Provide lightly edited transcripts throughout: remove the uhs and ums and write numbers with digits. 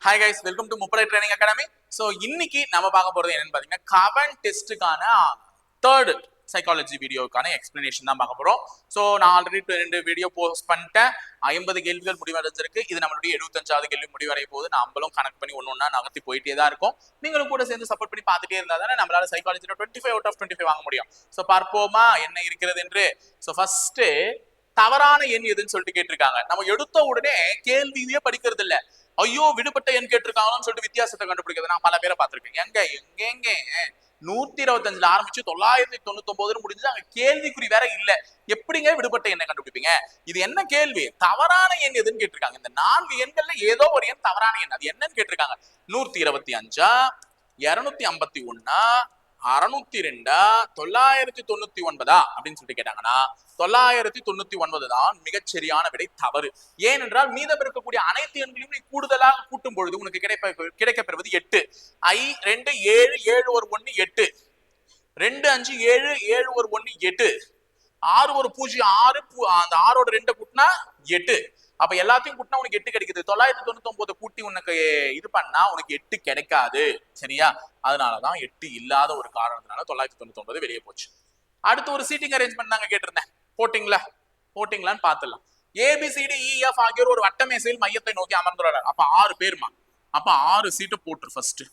Hi guys, welcome to முப்படை training academy. So இன்னைக்கு நம்ம பார்க்க போறது என்னன்னு பாத்தீங்கன்னா, கவன் டெஸ்ட்டுக்கான தேர்ட் சைக்காலஜி வீடியோக்கான எக்ஸ்பிளனேஷன் தான் பார்க்க போறோம். ஸோ நான் ஆல்ரெடி 2 வீடியோ போஸ்ட் பண்ணிட்டேன். 50 கேள்விகள் முடிவடைஞ்சிருக்கு. இது நம்மளுடைய 75வது கேள்வி முடிவடைய போது நம்மளும் கனெக்ட் பண்ணி ஒன்னொன்னா நகர்த்தி போயிட்டே தான் இருக்கும். நீங்களும் கூட சேர்ந்து சப்போர்ட் பண்ணி பார்த்துட்டே இருந்தா தானே நம்மளால சைக்காலஜில 25 out of 25 வாங்க முடியும். ஸோ பார்ப்போமா என்ன இருக்கிறது என்று. ஸோ ஃபர்ஸ்ட் தவறான எண் எதுன்னு சொல்லிட்டு கேட்டிருக்காங்க. நம்ம எடுத்த உடனே கேள்வியே படிக்கிறது இல்ல. ஐயோ விடுபட்ட எண் கேட்டிருக்காங்கன்னு சொல்லிட்டு வித்தியாசத்தை கண்டுபிடிக்கிறது நான் பல பேரை பார்த்திருக்கேன். எங்க 125ல ஆரம்பிச்சு 999 முடிஞ்சு அங்க கேள்விக்குறி வேற இல்ல. எப்படிங்க விடுபட்ட எண்ணை கண்டுபிடிப்பீங்க? இது என்ன கேள்வி? தவறான எண் எதுன்னு கேட்டிருக்காங்க. இந்த 4 எண்கள்ல ஏதோ ஒரு எண் தவறான எண். அது என்னன்னு கேட்டிருக்காங்க. 125 251 602 999 அப்படின்னு சொல்லிட்டு கேட்டாங்கன்னா 999 தான் மிகச்சரியான விடை. தவறு. ஏனென்றால் மீதம் இருக்கக்கூடிய அனைத்து எண்களையும் நீ கூடுதலாக கூட்டும் பொழுது உனக்கு கிடைக்கப்பெறுவது 8. 2 7 7 ஒரு 1 8, 2 5 7 7 ஒரு 1 8, 6 ஒரு 0 6, அந்த 6ஓட 2 கூட்டினா 8. அப்ப எல்லாத்தையும் கூட்டினா உனக்கு 8 கிடைக்குது. 999 கூட்டி உனக்கு இது பண்ணா உனக்கு 8 கிடைக்காது. சரியா? அதனாலதான் 8 இல்லாத ஒரு காரணத்தினால 999 வெளியே போச்சு. அடுத்து ஒரு சீட்டிங் அரேஞ்ச்மெண்ட் தாங்க கேட்டிருந்தேன். போட்டிங்களான்னு பாத்துடலாம். ABCDEF ஆகியோர் ஒரு வட்டமேசையில் மையத்தை நோக்கி அமர்ந்துள்ளார். அப்ப 6 பேருமா. அப்ப 6 சீட்டு போட்டு ஃபர்ஸ்ட்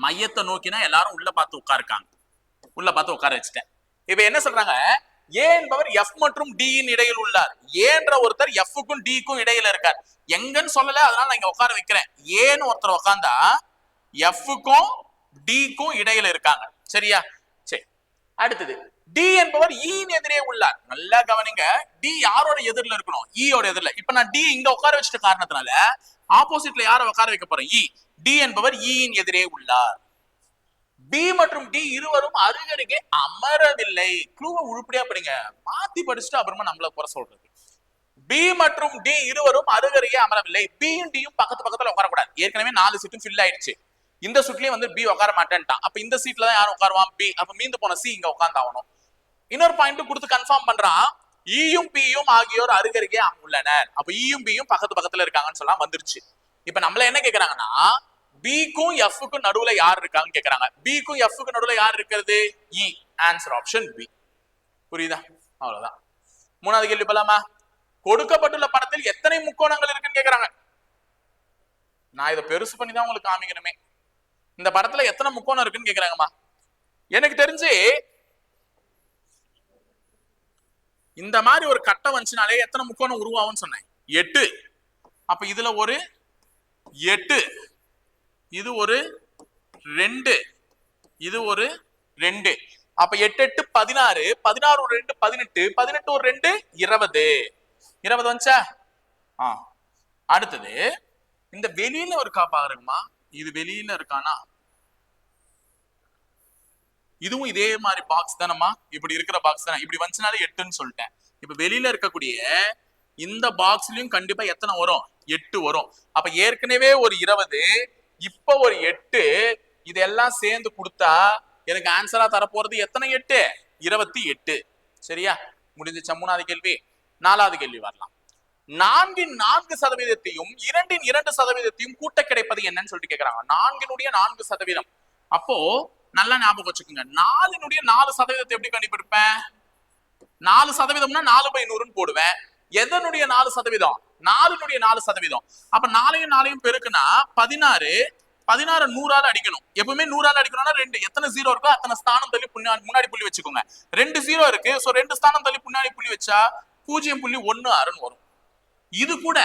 மையத்தை நோக்கினா எல்லாரும் உள்ள பார்த்து உட்காருக்காங்க. உள்ள பார்த்து உட்கார வச்சுட்டேன். இப்ப என்ன சொல்றாங்க? ஏ என்பவர் F மற்றும் D இன் இடையில் உள்ளார். ஏன்ற ஒருத்தர் F க்கும் D க்கும் இடையில இருக்கார். எங்கன்னு சொல்லல, அதனால நான் இங்க உட்கார வைக்கிறேன். ஏன்னு ஒருத்தர் உட்கார்ந்தா F க்கும் D க்கும் இடையில இருக்காங்க. சரியா? சரி. அடுத்தது D என்பவர் E இன் எதிரே உள்ளார். நல்லா கவனிங்க. D யாரோட எதிரில இருக்கணும்? E யோட எதிரில. இப்ப நான் D இங்க உட்கார வச்சிட்ட காரணத்தினால ஆப்போசிட்ல யாரை உட்கார வைக்க போறேன்? E. D என்பவர் E இன் எதிரே உள்ளார். B மற்றும் D இருவரும் அருகருகே அமரவில்லை. க்ளூவை உருப்படியா படிங்க. மாத்தி படிச்சுட்டு அப்புறமா நம்மள குறை சொல்றது. B மற்றும் D இருவரும் அருகருகே அமரவில்லை. B யும் D யும் பக்கத்துல உட்காரக்கூடாது. ஏற்கனவே 4 சீட்டும் ஃபில் ஆயிடுச்சு. இந்த சீட்லயே B உட்கார மாட்டேன்ட்டான். அப்ப இந்த சீட்ல தான் யாரும் உட்காருவான்? B. அப்ப மீந்து போன C இங்க உட்கார்ந்தாகணும். இன்னொரு பாயிண்ட் கொடுத்து கன்ஃபார்ம் பண்றான். E யும் B யும் ஆகியோர் அருகருகே உள்ளனர். அப்ப E யும் B யும் பக்கத்துல இருக்காங்கன்னு சொல்லலாம் வந்துருச்சு. இப்ப நம்மள என்ன கேக்குறாங்கன்னா, B க்கும் F க்கும் நடுவுல யார் இருக்காங்க கேக்குறாங்க. B க்கும் F க்கும் நடுவுல யார் இருக்கிறது? E. Answer option B. புரியுதா? அவ்வளவுதான். மூணாவது கேள்வி போலாமா? கொடுக்கப்பட்டுள்ள படத்தில் எத்தனை முக்கோணங்கள் இருக்குன்னு கேக்குறாங்க. நான் இதை பெருசு பண்ணி தான் உங்களுக்கு காமிக்கணுமே. இந்த படத்துல எத்தனை முக்கோணம் இருக்குன்னு கேக்குறாங்கம்மா. எனக்கு தெரிஞ்சு இந்த மாதிரி ஒரு கட்டம் வந்துச்சுனாலே எத்தனை முக்கோணம் உருவாகும்னு சொன்னேன்? 8. அப்ப இதுல ஒரு 8, இது ஒரு 2, இது ஒரு 2. அப்ப 8 8 16, 16 ஒரு 2 18, 18 ஒரு 2 20. 20 வந்துச்சா? அடுத்தது இந்த வெளியில இருக்கா பாருங்கம்மா. இது வெளியில இருக்கானா? இதுவும் இதே மாதிரி பாக்ஸ் தானம்மா. இப்படி இருக்கிற பாக்ஸ் தானே. இப்படி வந்துச்சுனாலே 8ன்னு சொல்லிட்டேன். இப்ப வெளியில இருக்கக்கூடிய இந்த பாக்ஸ்லயும் கண்டிப்பா எத்தனை வரும்? 8 வரும். அப்ப ஏற்கனவே ஒரு 20, இப்ப ஒரு 8, இதெல்லாம் சேர்ந்து கொடுத்தா எனக்கு ஆன்சரா தரப்போறது எத்தனை? 8. 28. சரியா? முடிஞ்சிச்சா? மூணாவது கேள்வி. நாலாவது கேள்வி வரலாம். 4 4% 2 2% கூட்ட கிடைப்பது என்னன்னு சொல்லிட்டு கேக்குறாங்க. 4 4%. அப்போ நல்லா ஞாபகம் வச்சுக்கோங்க. 4 4% எப்படி கண்டுபிடிப்பேன்? 4%னா 4/100ன்னு போடுவேன். எதனுடைய 4%? 4 4%. அப்ப 4 4 பெருக்குனா 16. 16 100ஆல அடிக்கணும். எப்பவுமே 100ஆல அடிக்கணும்னா 2 எத்தனை 0 இருக்கோ அத்தனை ஸ்தானம் தள்ளி முன்னாடி புள்ளி வச்சுக்கோங்க. 2 0 இருக்கு. சோ 2 ஸ்தானம் தள்ளி முன்னாடி புள்ளி வச்சா 0.16 வரும். இது கூட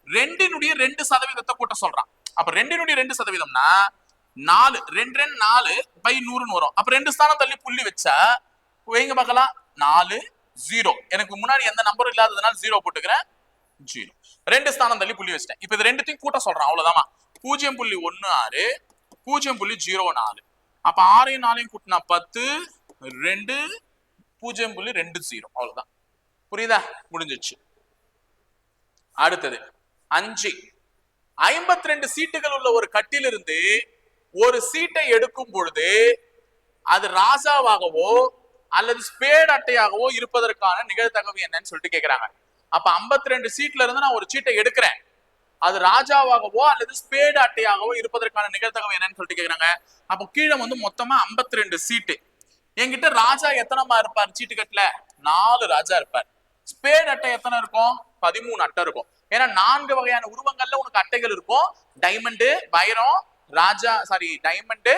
2 2% கூட்ட சொல்றான். அப்ப 2 2%னா 4 2 4/100ன்னு வரும். அப்ப 2 ஸ்தானம் தள்ளி புள்ளி வச்சா வைங்க பார்க்கலாம். 4 0. எனக்கு முன்னாடி எந்த நம்பரும் இல்லாததுனால 0 போட்டுக்கிறேன். 0. 2 ஸ்தானம் தள்ளி புள்ளி வச்சிட்டேன். இப்ப இது ரெண்டுத்தையும் கூட்ட சொல்றான். அவ்வளவுதான். 0.16 0.04. அப்ப 6 4 கூட்டினா 10 2 0.20. அவ்வளவுதான். புரியுதா? முடிஞ்சிச்சு. அடுத்தது 5. 52 சீட்டுகள் உள்ள ஒரு கட்டிலிருந்து ஒரு சீட்டை எடுக்கும் பொழுது அது ராஜாவாகவோ அல்லது ஸ்பேட் அட்டையாகவோ இருப்பதற்கான நிகழ்தகவு என்னன்னு சொல்லிட்டு கேக்குறாங்க. அப்ப 52 சீட்ல இருந்து நான் ஒரு சீட்டை எடுக்கிறேன். அது ராஜாவாகவோ அல்லது ஸ்பேடு அட்டையாகவோ இருப்பதற்கான நிகழ்தகவு என்னன்னு சொல்லிட்டு கேக்குறாங்க. அப்போ கீழே வந்து மொத்தமா 52 சீட்டு. என்கிட்ட ராஜா எத்தனைமா இருப்பார் சீட்டு கட்டுல? 4 ராஜா இருப்பார். ஸ்பேடு அட்டை எத்தனை இருக்கும்? 13 அட்டை இருக்கும். ஏன்னா 4 வகையான உருவங்கள்ல உனக்கு அட்டைகள் இருக்கும். டைமண்டு, வைரம், ராஜா சாரி டைமண்டு,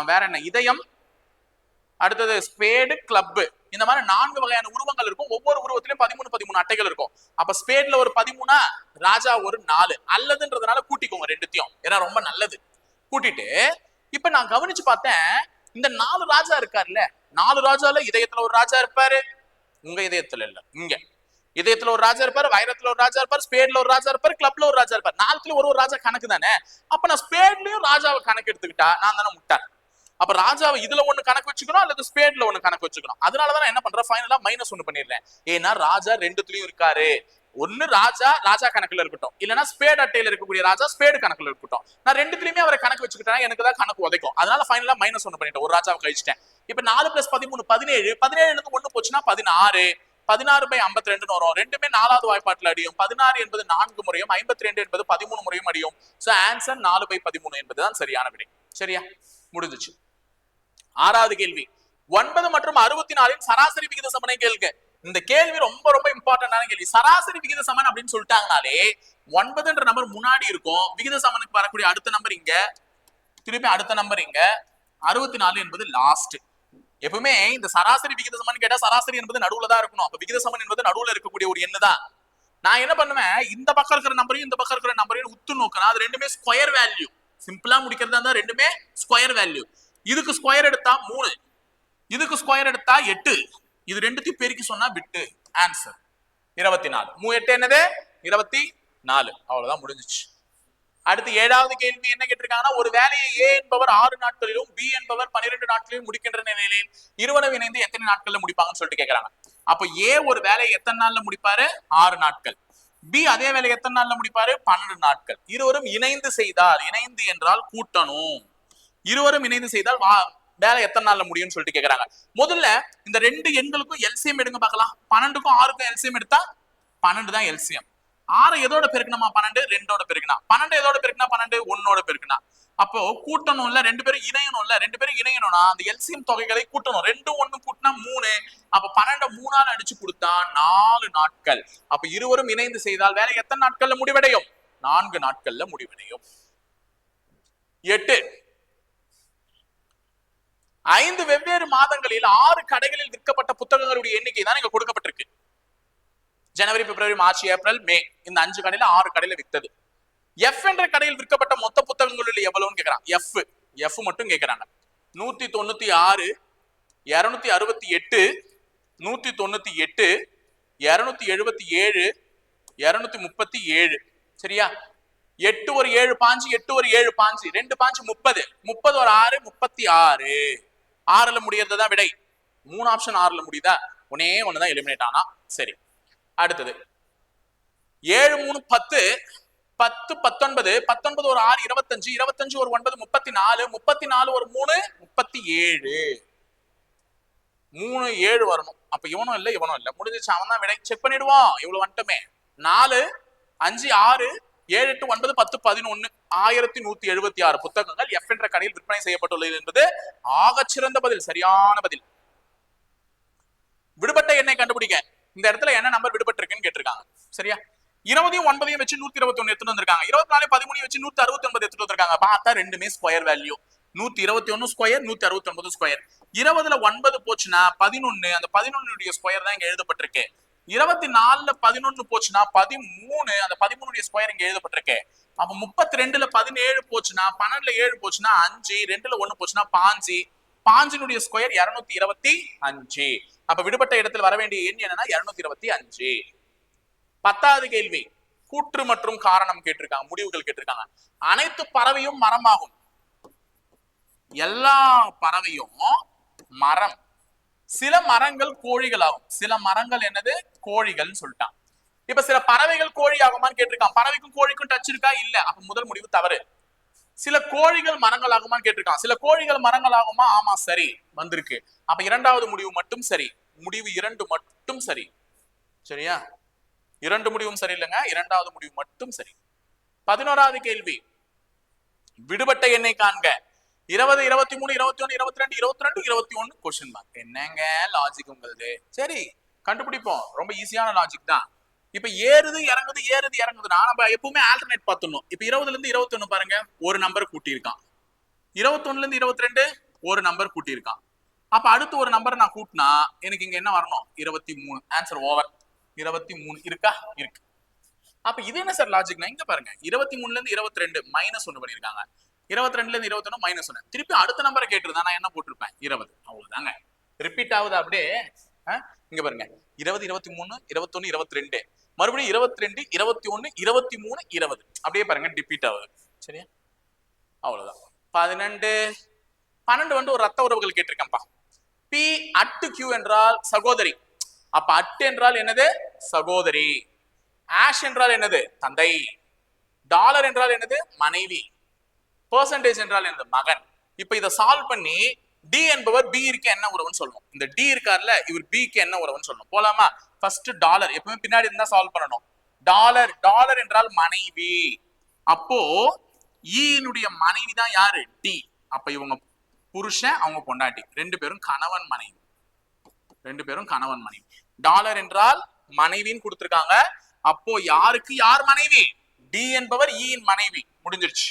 வேற என்ன, இதயம், அடுத்தது ஸ்பேடு, கிளப், இந்த மாதிரி 4 வகையான உருவங்கள் இருக்கும். ஒவ்வொரு உருவத்திலும் 13 அட்டைகள் இருக்கும். அப்ப ஸ்பேட்ல ஒரு 13, ராஜா ஒரு 4 அல்லதுன்றதுனால கூட்டிக்கோங்க ரெண்டுத்தையும், ஏன்னா ரொம்ப நல்லது. கூட்டிட்டு இப்ப நான் கவனிச்சு பார்த்தேன், இந்த 4 ராஜா இருக்காருல்ல, 4 ராஜால இதயத்துல ஒரு ராஜா இருப்பாரு, உங்க இதயத்துல இல்ல, இங்க இதயத்துல ஒரு ராஜா இருப்பாரு, வைரத்துல ஒரு ராஜா இருப்பாரு, ஸ்பேட்ல ஒரு ராஜா இருப்பாரு, கிளப்ல ஒரு ராஜா இருப்பாரு. 4த்துல ஒரு ராஜா கணக்கு தானே. அப்ப நான் ஸ்பேட்லயும் ராஜாவை கணக்கு எடுத்துக்கிட்டா நான் தானே முட்டாள். அப்ப ராஜாவை இதுல ஒண்ணு கணக்கு வச்சுக்கணும் அல்லது ஸ்பேட்ல ஒண்ணு கணக்கு வச்சுக்கணும். அதனாலதான் நான் என்ன பண்றேன், ஃபைனலா -1 பண்ணிடுறேன். ஏன்னா ராஜா ரெண்டுத்துலயும் இருக்காரு. ஒண்ணு ராஜா கணக்குல இருக்கட்டும், இல்லைன்னா ஸ்பேட் அட்டையில இருக்கக்கூடிய ராஜா ஸ்பேடு கணக்குல இருக்கட்டும். நான் ரெண்டுத்துலயுமே அவரை கணக்கு வச்சுக்கிட்டேன், எனக்கு தான் கணக்கு உதைக்கும். அதனால ஃபைனலா -1 பண்ணிட்டேன், ஒரு ராஜாவை கழிச்சிட்டேன். இப்ப 4 + 13 17, 17 1 போச்சுன்னா 16, 16/52 வரும். ரெண்டுமே 4வது வாய்ப்பாட்டுல அடியும். 16 என்பது 4 முறையும், 52 என்பது 13 முறையும் அடியும். சோ ஆன்சர் 4/13 என்பதுதான் சரியான விடை. சரியா, முடிஞ்சிச்சு. 6வது கேள்வி, 9 மற்றும் 64 சராசரி விகித சமனை கேளுங்க. இந்த கேள்வி ரொம்ப ரொம்ப இம்பார்ட்டன்டான கேள்வி. சராசரி விகித சமன் அப்படின்னு சொல்லிட்டாங்கனாலே 9ன்ற நம்பர் முன்னாடி இருக்கும், விகித சமனுக்கு வரக்கூடிய அடுத்த நம்பர் இங்க, திருப்பி அடுத்த நம்பர் இங்க, 64 என்பது லாஸ்ட். எப்பவுமே இந்த சராசரி விகித சமன் கேட்டா சராசரி என்பது நடுவுல தான் இருக்கணும். அப்ப விகித சமன் என்பது நடுவுல இருக்கக்கூடிய ஒரு எண்ணு தான். நான் என்ன பண்ணுவேன், இந்த பக்கம் இருக்கிற நம்பரையும் இந்த பக்கம் இருக்கிற நம்பரையும் உத்து நோக்கணும். அது ரெண்டுமே ஸ்கொயர் வேல்யூ. சிம்பிளா முடிக்கிறதா இருந்தா ரெண்டுமே ஸ்கொயர் வேல்யூ. இதுக்கு ஸ்கொயர் எடுத்தா 3, இதுக்கு ஸ்கொயர் எடுத்தா 8. இது ரெண்டுத்தையும் பெருக்கி சொன்னா விட்டு ஆன்சர் 24. 3 8 என்னது 24. அவ்வளவுதான், முடிஞ்சிச்சு. அடுத்து 7வது கேள்வி என்ன கேட்டிருக்காங்கன்னா, ஒரு வேலையை A என்பவர் 6 நாட்களிலும் B என்பவர் 12 நாட்களிலும் முடிக்கின்ற நிலையில் இருவரும் இணைந்து எத்தனை நாட்கள்ல முடிப்பாங்கன்னு சொல்லிட்டு கேட்கறாங்க. அப்ப A ஒரு வேலையை எத்தனை நாள்ல முடிப்பாரு? 6 நாட்கள். B அதே வேலையை எத்தனை நாள்ல முடிப்பாரு? 12 நாட்கள். இருவரும் இணைந்து செய்தால், இணைந்து என்றால் கூட்டணும், இருவரும் இணைந்து செய்தால் வேலை எத்தனை நாள்ல முடியும்னு சொல்லிட்டு கேக்குறாங்க. முதல்ல இந்த ரெண்டு எண்களுக்கும் எல்சிஎம் எடுங்க பார்க்கலாம். 12க்கும் 6க்கும் எல்சிஎம் எடுத்தா 12 தான் எல்சிஎம். 6 எதோட பெருக்கணுமா? 12 2ஓட பெருக்கனா. 12 எதோட பெருக்கனா? 12 1ஓட பெருக்கனா. அப்போ கூட்டணும்ல, ரெண்டு பேரும் இணையணும்ல, ரெண்டு பேரும் இணையணும்னா அந்த எல்சிஎம் தொகைகளை கூட்டணும். 2 1 கூட்டினா 3. அப்ப 12 3ஆல் அடிச்சு கொடுத்தா 4 நாட்கள். அப்ப இருவரும் இணைந்து செய்தால் வேலை எத்தனை நாட்கள்ல முடிவடையும்? 4 நாட்கள்ல முடிவடையும். 8, 5 வெவ்வேறு மாதங்களில் 6 கடைகளில் விற்கப்பட்ட புத்தகங்களுடைய எண்ணிக்கை தான் இங்க கொடுக்கப்பட்டிருக்கு. ஜனவரி, பிப்ரவரி, மார்ச், ஏப்ரல், மே, இந்த 5 கடையில 6 கடையில வித்தது. எஃப் என்ற கடையில் விற்கப்பட்ட மொத்த புத்தகங்களில் எவ்வளவுன்னு கேக்குறாங்க. எஃப் மட்டும் கேக்குறாங்க. 196, 268, 198, 277, 237. சரியா? 8 ஒரு 7 பாஞ்சு, 8 ஒரு 7 பாஞ்சு, 2 பாஞ்சு 30, 30 ஒரு 6 36. 6ல முடியறதுதான் விடை. 3 ஆப்ஷன் 6ல முடியுதா? ஒன்னே ஒண்ணுதான் எலிமினேட் ஆனா. சரி, அடுத்தது 7 3 10, 10 19, 19 ஒரு 6 25, 25 ஒரு 9 34, 34 ஒரு 3 37. 3 7 வரணும். அப்ப இவனும் இல்ல இவனும் இல்ல, முடிஞ்சிச்சு. அவன் தான் விடை. செக் பண்ணிடுவோம். இவ்வளவு வந்துட்டுமே. 4 5 6 7 8 9 10 11, 1176 புத்தகங்கள் எஃப் என்ற கடையில் விற்பனை செய்யப்பட்டுள்ளது என்பது ஆகச்சிறந்த பதில், சரியான பதில். விடுபட்ட எண்ணை கண்டுபிடிக்க இந்த இடத்துல என்ன நம்பர் விடுபட்டு இருக்குன்னு கேட்டிருக்காங்க. சரியா? 20 9 வச்சு 121 எடுத்துட்டு வந்திருக்காங்க. 24 13 வச்சு 169 எடுத்துட்டு வந்திருக்காங்க. பார்த்தா ரெண்டுமே ஸ்கொயர் வேல்யூ. 121 square, 169 square. 20ல 9 போச்சுன்னா 11, அந்த 11 ஸ்கொயர் தான் இங்க எழுதப்பட்டிருக்கு. 24ல 11 போச்சுன்னா 13, அந்த 13 ஸ்கொயர் இங்க எழுதப்பட்டிருக்கு. அப்ப 32ல 17 போச்சுன்னா, 12ல 7 போச்சுன்னா 5, 2ல 1 போச்சுன்னா 5, 5 ஸ்கொயர் 225. அப்ப விடுபட்ட இடத்தில் வர வேண்டிய எண் என்னன்னா 225. 10வது கேள்வி, கூற்று மற்றும் காரணம் கேட்டிருக்காங்க, முடிவுகள் கேட்டிருக்காங்க. அனைத்து பறவையும் மரமாகும். எல்லா பறவையும் மரம். சில மரங்கள் கோழிகள் ஆகும். சில மரங்கள் என்னது? கோழிகள் சொல்லிட்டான். இப்ப சில பறவைகள் கோழி ஆகுமான்னு கேட்டிருக்கான். பறவைக்கும் கோழிக்கும் டச் இருக்கா? இல்ல. அப்ப முதல் முடிவு தவறு. சில கோழிகள் மரங்கள் ஆகுமான்னு கேட்டிருக்கான். சில கோழிகள் மரங்கள் ஆகுமா? ஆமா, சரி வந்திருக்கு. அப்ப 2வது முடிவு மட்டும் சரி. முடிவு 2 மட்டும் சரி. சரியா? 2 முடிவும் சரி இல்லைங்க, 2வது முடிவு மட்டும் சரி. 11வது கேள்வி, விடுபட்ட எண்ணை காண்க. 20, 23, 21, 22, 22, 21 கொஸ்டின் மார்க். என்னங்க லாஜிக் உங்களுது? சரி கண்டுபிடிப்போம், ரொம்ப ஈஸியான லாஜிக் தான். இப்ப ஏறுது இறங்குதுன்னா நம்ம எப்பவுமே ஆல்டர்னேட் பார்த்துடணும். இப்ப 20ல இருந்து 21 பாருங்க, ஒரு நம்பர் கூட்டியிருக்கான். 21ல இருந்து 22 ஒரு நம்பர் கூட்டியிருக்கான். அப்ப அடுத்து ஒரு நம்பர் நான் கூட்டினா எனக்கு இங்க என்ன வரணும்? 23. Answer over. 23 இருக்கா? இருக்கு. அப்ப இது என்ன சார் லாஜிக்னா, இங்க பாருங்க 23ல இருந்து 22 -1 பண்ணிருக்காங்க. 22ல இருந்து 21 -1. திருப்பி அடுத்த நம்பரை கேட்டிருந்தா நான் என்ன போட்டிருப்பேன்? 20. அவ்வளவுதாங்க. ரிப்பீட் ஆகுது அப்படியே. இங்க பாருங்க 20, 23, 21, 22 மறுபடியும் 22, 21, 23, 20 அப்படியே பாருங்க ரிப்பீட் ஆகுது. சரியா? அவ்வளவுதான். 12 வந்து ஒரு ரத்த உறவுகள் கேட்டிருக்கேன்ப்பா. P at Q என்றால் சகோதரி. அப்ப அட் என்றால் என்னது? சகோதரி. ஆஷ் என்றால் என்னது? தந்தை. டாலர் என்றால் என்னது? மனைவி. பெர்சன்டேஜ் என்றால் என்னது? மகன். இப்ப இதை சால்வ் பண்ணி டி என்பவர் பி க்கு என்ன உறவுன்னு சொல்லணும். இந்த டி இருக்கார்ல, இவர் பி க்கு என்ன உறவுன்னு சொல்லணும். போலாமா? ஃபர்ஸ்ட் டாலர் எப்பவுமே பின்னாடி இருந்தா சால்வ் பண்ணணும். டாலர் என்றால் மனைவி. அப்போ ஈனுடைய மனைவி தான் யாரு? டி. அப்ப இவங்க புருஷன், அவங்க பொண்டாட்டி, ரெண்டு பேரும் கணவன் மனைவி. டாலர் என்றால் மனைவின்னு கொடுத்திருக்காங்க. அப்போ யாருக்கு யார் மனைவி? டி என்பவர் ஈயின் மனைவி. முடிஞ்சிருச்சு.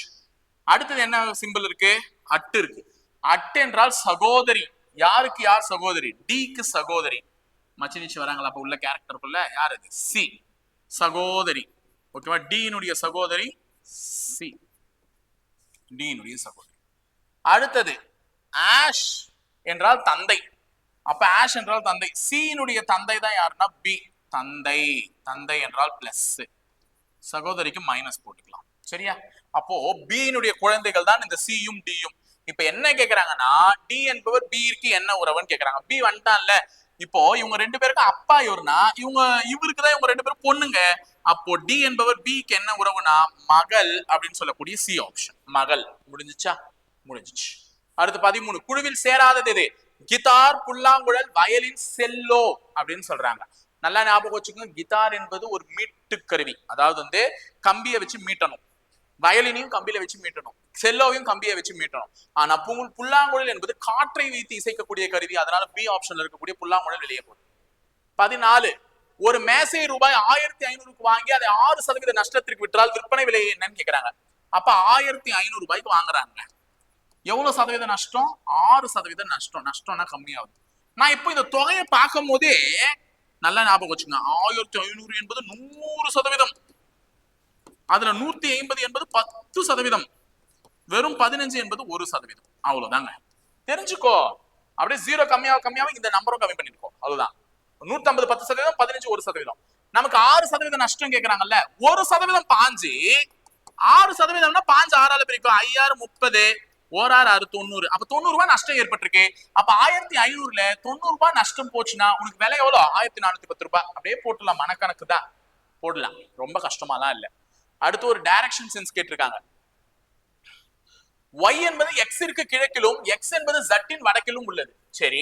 அடுத்தது என்ன சிம்பிள் இருக்கு? அட்டு இருக்கு. அட்டு என்றால் சகோதரி. யாருக்கு யார் சகோதரி? டிக்கு சகோதரி. மச்சினிச்சு வராங்களா அப்ப உள்ள கேரக்டருக்குள்ள? யார் அது? சி. சகோதரி. ஓகேவா? டியினுடைய சகோதரி சி. டியினுடைய சகோதரி. அடுத்தது ஆஷ் என்றால் தந்தை. அப்ப ஆஷ் என்றால் தந்தை. சியினுடைய தந்தை தான் யாருன்னா பி. தந்தை என்றால் பிளஸ். சகோதரிக்கு மைனஸ் போட்டுக்கலாம். சரியா? அப்போ பியினுடைய குழந்தைகள் தான் இந்த சியும் டியும். இப்ப என்ன கேக்குறாங்கன்னா, டி என்பவர் பி க்கு என்ன உறவுன்னு கேக்குறாங்க. பி வந்துட்டான்ல. இப்போ இவங்க ரெண்டு பேருக்கும் அப்பா இவருனா இவருக்கு தான் இவங்க ரெண்டு பேரும் பொண்ணுங்க. அப்போ டி என்பவர் பி க்கு என்ன உறவுனா மகள் அப்படின்னு சொல்லக்கூடிய சி ஆப்ஷன். மகள். முடிஞ்சிச்சா? முடிஞ்சிச்சு. அடுத்து 13, குழுவில் சேராதது எது? கிதார், புல்லாங்குழல், வயலின், செல்லோ அப்படின்னு சொல்றாங்க. நல்லா ஞாபகம் வச்சுக்கோங்க. கிதார் என்பது ஒரு மீட்டு கருவி, அதாவது வந்து கம்பியை வச்சு மீட்டணும். வயலினையும் கம்பியில வச்சு மீட்டணும், செல்லோவையும் கம்பியை வச்சு மீட்டணும். ஆனா புல்லாங்குழல் என்பது காற்றை வைத்து இசைக்கக்கூடிய கருவி. அதனால பி ஆப்ஷன்ல இருக்கக்கூடிய புல்லாங்குழல் வெளியே போகுது. 14, ஒரு மேசை ரூபாய் 1500க்கு வாங்கி அதை 6% நஷ்டத்திற்கு விற்றால் விற்பனை விலை என்னன்னு கேக்குறாங்க. அப்ப 1500 ரூபாய்க்கு வாங்குறாங்க. எவ்வளவு சதவீத நஷ்டம்? 6% நஷ்டம். நஷ்டம்னா கம்மியாகுது. நான் இப்போ இந்த தொகையை பார்க்கும் போதே நல்லா ஞாபகம் வச்சுங்க. 1500 என்பது 100%. அதுல 150 என்பது 10%. வெறும் 15 என்பது 1%. அவ்வளவுதாங்க. தெரிஞ்சுக்கோ. அப்படியே 0 கம்மியாக இந்த நம்பரும் கம்மி பண்ணிருக்கோம். அவ்வளவுதான். 150 10%, 15 1%. நமக்கு 6% நஷ்டம் கேட்கறாங்கல்ல. 1% பாஞ்சு 6%, பாஞ்சு 6ஆல பிரிக்கும். 5 30, 1 6 90. அப்ப 90 ரூபாய் நஷ்டம் ஏற்பட்டிருக்கு. அப்ப 1500ல 90 ரூபாய் நஷ்டம் போச்சுன்னா உனக்கு விலை எவ்வளவு? 1410 ரூபாய். அப்படியே போட்டுலாம், மனக்கணக்கு தான் போடலாம், ரொம்ப கஷ்டமாலாம் இல்ல. அடுத்து ஒரு டைரக்ஷன் சென்ஸ் கேட்டிருக்காங்க. y என்பது x-ற்கு கிழக்கிலும் x என்பது z-இன் வடக்கிலும் உள்ளது. சரி,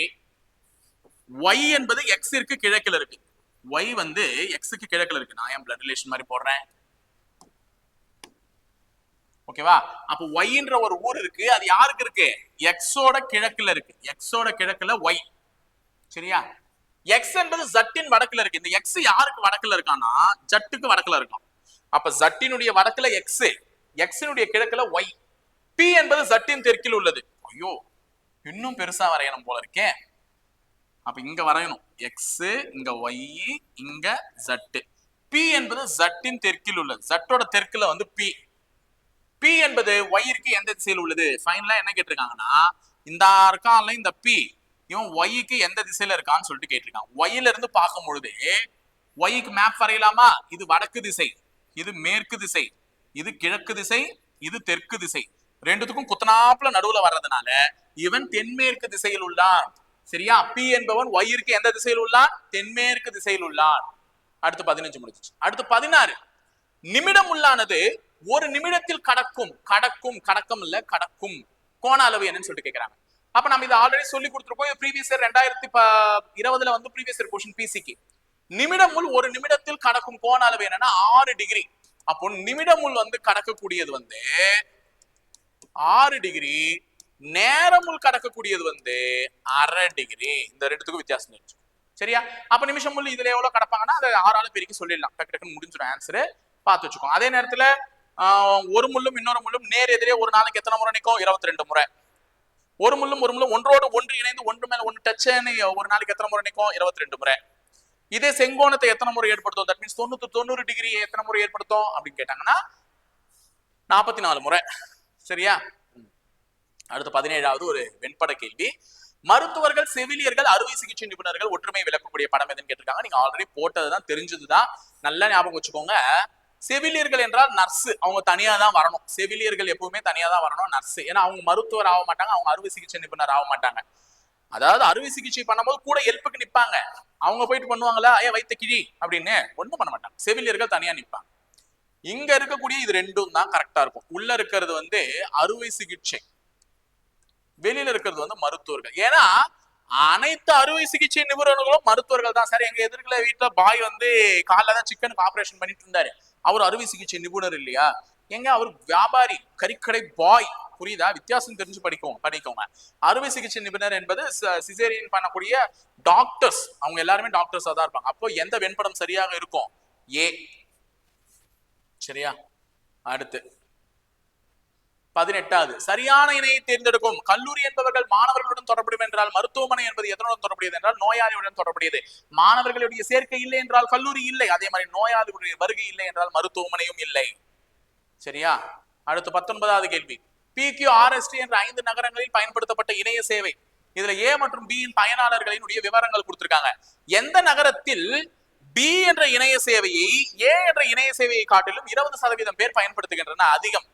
y என்பது x-ற்கு கிழக்கில் இருக்கு. y வந்து x-க்கு கிழக்கில் இருக்கு. நான் ஏன் பிளட் ரிலேஷன் மாதிரி போடுறேன்? ஓகேவா? அப்ப y-ன்ற ஒரு ஊர் இருக்கு. அது யாருக்கு இருக்கு? x-ஓட கிழக்குல இருக்கு. x-ஓட கிழக்குல y. சரியா? x என்பது z-இன் வடக்குல இருக்கு. இந்த x யாருக்கு வடக்குல இருக்கானா z-க்கு வடக்குல இருக்கான். அப்ப z-இனுடைய வடக்குல x, x-இனுடைய கிழக்குல y. p என்பது z-இன் தெற்கில் உள்ளது. ஐயோ, இன்னும் பெருசா வரையணும் போல இருக்கே. அப்ப இங்க வரையணும் x, இங்க y, இங்க z. p என்பது z-இன் தெற்கில் உள்ளது. z-ஓட தெற்குல வந்து p. p என்பது y-ற்கு எந்த திசையில் உள்ளது? ஃபைனலா என்ன கேட்டிருக்காங்கன்னா, இந்த இருக்கான்ல இந்த p, இவன் y-க்கு எந்த திசையில இருக்கான்னு சொல்லிட்டு கேட்டிருக்கான். y-ல இருந்து பார்க்கும் பொழுது y-க்கு மேப் வரையலாமா? இது வடக்கு திசை, இது மேற்கு திசை, இது கிழக்கு திசை, இது தெற்கு திசை. ரெண்டுத்துக்கும் குத்தனாப்புல நடுவுல வர்றதுனால இவன் தென்மேற்கு திசையில் உள்ளான். சரியா? p என்பவன் y-ற்கு எந்த திசையில் உள்ளான்? தென்மேற்கு திசையில் உள்ளான். அடுத்து 15 முடிஞ்சிச்சு. அடுத்து 16, நிமிடம் உள்ளானது ஒரு நிமிடத்தில் கடக்கும் கோண அளவு என்னன்னு சொல்லிட்டு கேக்குறாங்க. அப்ப நம்ம இதை ஆல்ரெடி சொல்லி கொடுத்துருக்கோம். ப்ரீவியஸ் இயர் 2020ல வந்து ப்ரீவியஸ் இயர் क्वेश्चन பிசிக்கு. நிமிடம் ஒரு நிமிடத்தில் கடக்கும் கோண அளவு என்னன்னா 6 டிகிரி. அப்போ நிமிடமுள் வந்து கடக்கக்கூடியது வந்து 6 டிகிரி, நேரமுள் கடக்கக்கூடியது வந்து 1/2 டிகிரி. இந்த ரெண்டுத்துக்கும் வித்தியாசம் தெரிஞ்சு. சரியா? அப்ப நிமிஷம் முள் இதுல எவ்வளவு கடப்பாங்கன்னா அதை 6ஆல பெருக்கி சொல்லிடலாம். டக்கு டக்குன்னு முடிஞ்சிடும் ஆன்சரு. பார்த்து வச்சுக்கோங்க. அதே நேரத்துல ஒரு முள்ளும் இன்னொரு முள்ளும் நேர் எதிரே ஒரு நாளைக்கு எத்தனை முறை நிற்கும்? 22 முறை. ஒரு முள்ளும் ஒன்றோடு ஒன்று இணைந்து ஒன்று மேல ஒன்று டச்னு ஒரு நாளைக்கு எத்தனை முறை நிற்கும்? 22 முறை. இதே செங்கோணத்தை எத்தனை முறை ஏற்படுத்தும்? தட் மீன்ஸ் 90 டிகிரி எத்தனை முறை ஏற்படுத்தும் அப்படின்னு கேட்டாங்கன்னா 44 முறை. சரியா? அடுத்து 17வது ஒரு வெண்பட கேள்வி. மருத்துவர்கள், செவிலியர்கள், அறுவை சிகிச்சை நிபுணர்கள் ஒற்றுமை விளக்கக்கூடிய படம் எதுன்னு கேட்டிருக்காங்க. நீங்க ஆல்ரெடி போட்டதுதான், தெரிஞ்சதுதான். நல்லா ஞாபகம் வச்சுக்கோங்க. செவிலியர்கள் என்றால் நர்ஸ், அவங்க தனியா தான் வரணும். செவிலியர்கள் எப்பவுமே தனியா தான் வரணும், நர்ஸ். ஏன்னா அவங்க மருத்துவர் ஆக மாட்டாங்க, அவங்க அறுவை சிகிச்சை நிபுணர் ஆக மாட்டாங்க. அதாவது அறுவை சிகிச்சை பண்ணும்போது கூட ஹெல்ப்புக்கு நிப்பாங்க. அவங்க போயிட்டு பண்ணுவாங்களா, வைத்த கிழி அப்படின்னு ஒண்ணும் பண்ண மாட்டாங்க. செவிலியர்கள் தனியா நிப்பாங்க. இங்க இருக்கக்கூடிய இது ரெண்டும் தான் கரெக்டா இருக்கும். உள்ள இருக்கிறது வந்து அறுவை சிகிச்சை, வெளியில இருக்கிறது வந்து மருத்துவர்கள். ஏன்னா அனைத்து அறுவை சிகிச்சை நிபுணர்களும் மருத்துவர்கள் தான். சார் எங்க எதிர்க்கல வீட்டுல பாய் வந்து காலைல தான் சிக்கனுக்கு ஆபரேஷன் பண்ணிட்டு இருந்தாரு, அவர் அறுவை சிகிச்சை நிபுணர் இல்லையா? எங்க அவர் வியாபாரி, கறிக்கடை பாய். புரியுதா? வித்தியாசம் தெரிஞ்சு படிக்கோங்க. அறுவை சிகிச்சை நிபுணர் என்பது சிசேரியன் பண்ணக்கூடிய டாக்டர்ஸ், அவங்க எல்லாருமே டாக்டர்ஸா தான் இருப்பாங்க. அப்போ எந்த வெண்படம் சரியாக இருக்கும்? ஏ. சரியா? அடுத்து 18வது சரியான இணையை தேர்ந்தெடுக்கும். கல்லூரி என்பவர்கள் மாணவர்களுடன் தொடர்புடையது என்றால், மருத்துவமனை என்பது எதனுடன் தொடர்புடையது என்றால் நோயாளியுடன் தொடர்புடையது. மாணவர்களுடைய சேர்க்கை இல்லை என்றால் கல்லூரி இல்லை. அதே மாதிரி நோயாளிகளுடைய வருகை இல்லை என்றால் மருத்துவமனையும் இல்லை. சரியா? அடுத்து 19வது கேள்வி. PQRST என்ற 5 நகரங்களில் பயன்படுத்தப்பட்ட இணைய சேவை. இதுல A மற்றும் B இன் பயனாளர்களினுடைய விவரங்கள் கொடுத்திருக்காங்க. எந்த நகரத்தில் B என்ற இணைய சேவையை A என்ற இணைய சேவையை காட்டிலும் 20% பேர் பயன்படுத்துகின்றன அதிகம்?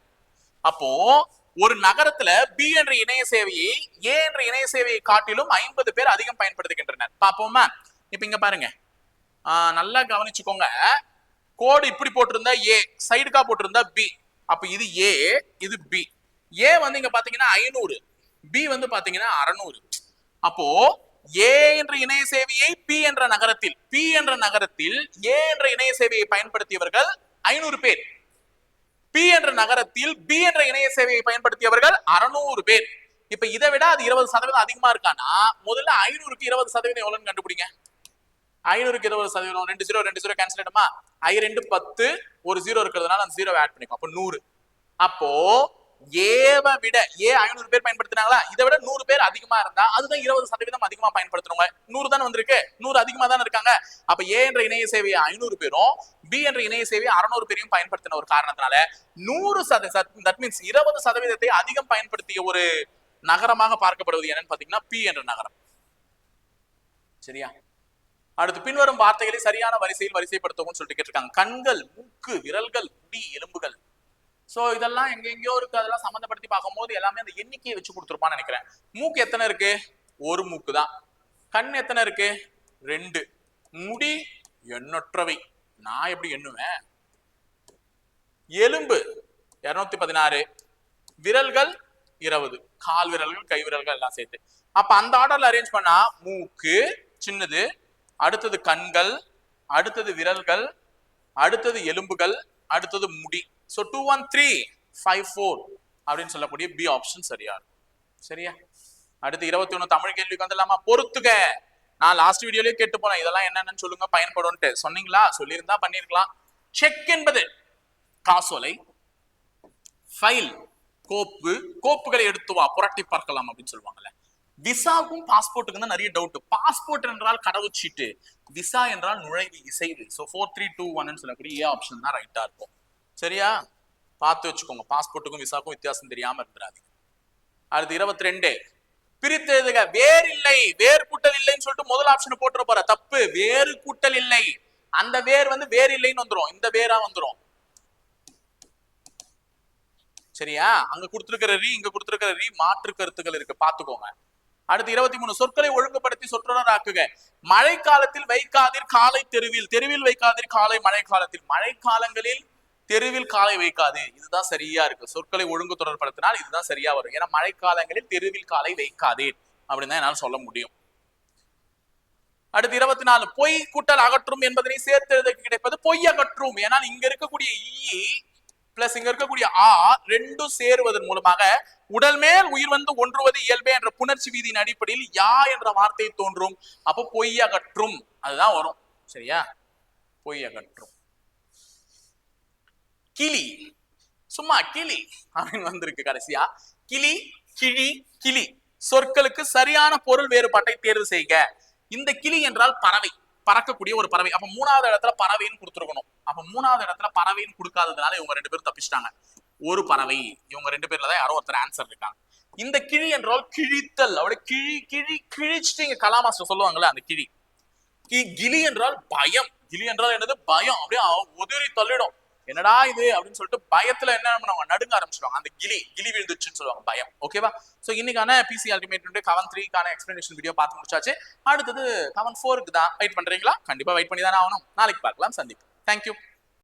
அப்போ ஒரு நகரத்துல B என்ற இணைய சேவையை A என்ற இணைய சேவையை காட்டிலும் 50 பேர் அதிகம் பயன்படுத்துகின்றனர். பாப்போமா? இப்ப இங்க பாருங்க, நல்லா கவனிச்சுக்கோங்க. கோடு இப்படி போட்டிருந்தா A, சைடுக்கா போட்டிருந்தா B. அப்ப இது A, இது B. A வந்து இங்க பாத்தீங்கன்னா 500, B வந்து பாத்தீங்கன்னா 600. அப்போ A என்ற இணைய சேவையை P என்ற நகரத்தில் A என்ற இணைய சேவையை பயன்படுத்தியவர்கள் 500 பேர். P என்ற நகரத்தில் B என்ற இணைய சேவையை பயன்படுத்தியவர்கள் 600 பேர். இப்ப இதை விட அது 20% அதிகமா இருக்கானா? முதல்ல 500க்கு 20% எவ்வளவுன்னு கண்டுபிடிங்க. 500க்கு 20%, 2 0 கேன்சல் ஆயிடுமா? 2 10, ஒரு 0 இருக்கிறதுனால அந்த 0 ஆட் பண்ணிக்கோ. அப்ப 100. அப்போ ஏவை விட A 500 பேர் பயன்படுத்தினாங்களா, இதை விட 100 பேர் அதிகமா இருந்தா அதுதான் 20% அதிகமா பயன்படுத்துறவங்க. 100 தானே வந்திருக்கு, 100 அதிகமா தானே இருக்காங்க. அப்ப A என்ற இணைய சேவையை 500 பேரும் B என்ற இணைய சேவையை 600 பேரையும் பயன்படுத்தின ஒரு காரணத்தினால 100%, தட் மீன்ஸ் 20% அதிகம் பயன்படுத்திய ஒரு நகரமாக பார்க்கப்படுவது என்னன்னு பாத்தீங்கன்னா P என்ற நகரம். சரியா? அடுத்து பின்வரும் வார்த்தைகளை சரியான வரிசையில் வரிசைப்படுத்தவும் சொல்லிட்டு கேட்டிருக்காங்க. கண்கள், மூக்கு, விரல்கள், முடி, எலும்புகள். சோ இதெல்லாம் எங்கெங்கயோ இருக்கு. அதெல்லாம் சம்பந்தப்படுத்தி பார்க்கும்போது எல்லாமே அந்த எண்ணிக்கையை வச்சு கொடுத்துருப்பான்னு நினைக்கிறேன். மூக்கு எத்தனை இருக்கு? ஒரு மூக்கு தான். கண் எத்தனை இருக்கு? 2. முடி எண்ணற்றவை, நான் எப்படி எண்ணுவேன்? எலும்பு 216, விரல்கள் 20, கால் விரல்கள், கை விரல்கள் எல்லாம் சேர்த்து. அப்ப அந்த ஆர்டர்ல அரேஞ்ச் பண்ணா மூக்கு சின்னது, அடுத்தது கண்கள், அடுத்தது விரல்கள், அடுத்தது எலும்புகள், அடுத்தது முடி. சோ 2 1 3 5 4 அப்படின்னு சொல்லக்கூடிய B ஆப்ஷன் சரியா இருக்கும். சரியா? அடுத்து 21 தமிழ் கேள்விக்கு வந்துடலாமா? பொறுத்துக. நான் லாஸ்ட் வீடியோலயே கேட்டு போனேன், இதெல்லாம் என்னன்னு சொல்லுங்க பயன்படும்ட்டு. சொன்னீங்களா? சொல்லியிருந்தா பண்ணிருக்கலாம். செக் என்பது காசோலை, ஃபைல் கோப்பு, கோப்புகளை எடுத்து வா புரட்டி பார்க்கலாம் அப்படின்னு சொல்லுவாங்கல்ல. விசாவுக்கும் பாஸ்போர்ட்டுக்கு தான் நிறைய டவுட். பாஸ்போர்ட் என்றால் கடவுச்சீட்டு, விசா என்றால் நுழைவு இசைவு. சோ 4 3 2 1 சொல்லக்கூடிய A ஆப்ஷன் தான் ரைட்டா இருக்கும். சரியா? பார்த்து வச்சுக்கோங்க, பாஸ்போர்ட்டுக்கும் விசாவுக்கும் வித்தியாசம் தெரியாம இருந்துடாதீங்க. அடுத்து 22 பிரித்து எழுதுக. வேர் இல்லை, வேர் கூட்டல் இல்லைன்னு சொல்லிட்டு முதல் ஆப்ஷன் போட்டுற போற. தப்பு. வேறு கூட்டல் இல்லை, அந்த வேர் வந்து வேர் இல்லைன்னு வந்துரும், இந்த வேரா வந்துரும். சரியா? அங்க கொடுத்திருக்கிற ரீ, இங்க கொடுத்திருக்கிற ரீ மாற்று கருத்துக்கள் இருக்கு, பாத்துக்கோங்க. அடுத்து 23 சொற்களை ஒழுங்குபடுத்தி சொற்றொடர் ஆக்குக. மழை காலத்தில் வைக்காதீர் காலை தெருவில், தெருவில் வைக்காதீர் காலை மழை காலத்தில், மழை காலங்களில் தெருவில் காலை வைக்காது. இதுதான் சரியா இருக்கு. சொற்களை ஒழுங்கு தொடர்படுத்தினால் இதுதான் சரியா வரும். ஏன்னா மழை காலங்களில் தெருவில் காலை வைக்காதே அப்படின்னு தான் என்னால சொல்ல முடியும். அடுத்து 24 பொய் கூட்டல் அகற்றும் என்பதனை சேர்த்து எழுத கிடைப்பது பொய் அகற்றும். ஏன்னா இங்க இருக்கக்கூடிய ஈ பிளஸ் இங்க இருக்கக்கூடிய ஆ ரெண்டும் சேருவதன் மூலமாக உடல் மேல் உயிர் வந்து ஒன்றுவது இயல்பே என்ற புணர்ச்சி வீதியின் அடிப்படையில் யா என்ற வார்த்தை தோன்றும். அப்போ பொய் அகற்றும் அதுதான் வரும். சரியா? பொய் அகற்றும். கிளி சும்மா கிளி அப்படின்னு வந்திருக்கு கடைசியா. கிளி கிழி கிளி சொற்களுக்கு சரியான பொருள் வேறுபாட்டை தேர்வு செய்க. இந்த கிளி என்றால் பறவை, பறக்கக்கூடிய ஒரு பறவை. அப்ப மூணாவது இடத்துல பறவைன்னு கொடுத்துருக்கணும். அப்ப மூணாவது இடத்துல பறவைன்னு கொடுக்காததுனால இவங்க 2 பேரும் தப்பிச்சிட்டாங்க. ஒரு பறவை, இவங்க 2 பேர்ல தான் யாரோ ஒருத்தர் ஆன்சர் இருக்காங்க. இந்த கிளி என்றால் கிழித்தல். அவளை கிழி கிழி கிழிச்சுட்டு இங்க கலாமாஸ்டர் சொல்லுவாங்கல்ல அந்த கிளி. கிளி என்றால் பயம். கிளி என்றால் என்னது? பயம். அப்படியே உதறி தள்ளிடும். என்னடா இது அப்படின்னு சொல்லிட்டு பயத்துல என்ன பண்ணுவாங்க, நடுங்க ஆரம்பிச்சிடுவாங்க. அந்த கிளி விழுந்துச்சுன்னு சொல்லுவாங்க, பயம். ஓகேவா? சோ இன்னைக்கான பிசி அல்டிமேட் கவன் 3க்கான எக்ஸ்பிளனேஷன் வீடியோ பார்த்து முடிச்சாச்சு. அடுத்தது கவன் 4க்கு தான் வெயிட் பண்றீங்களா? கண்டிப்பா வெயிட் பண்ணி தானே ஆகணும். நாளைக்கு பார்க்கலாம், சந்திப்போம். தேங்க்யூ.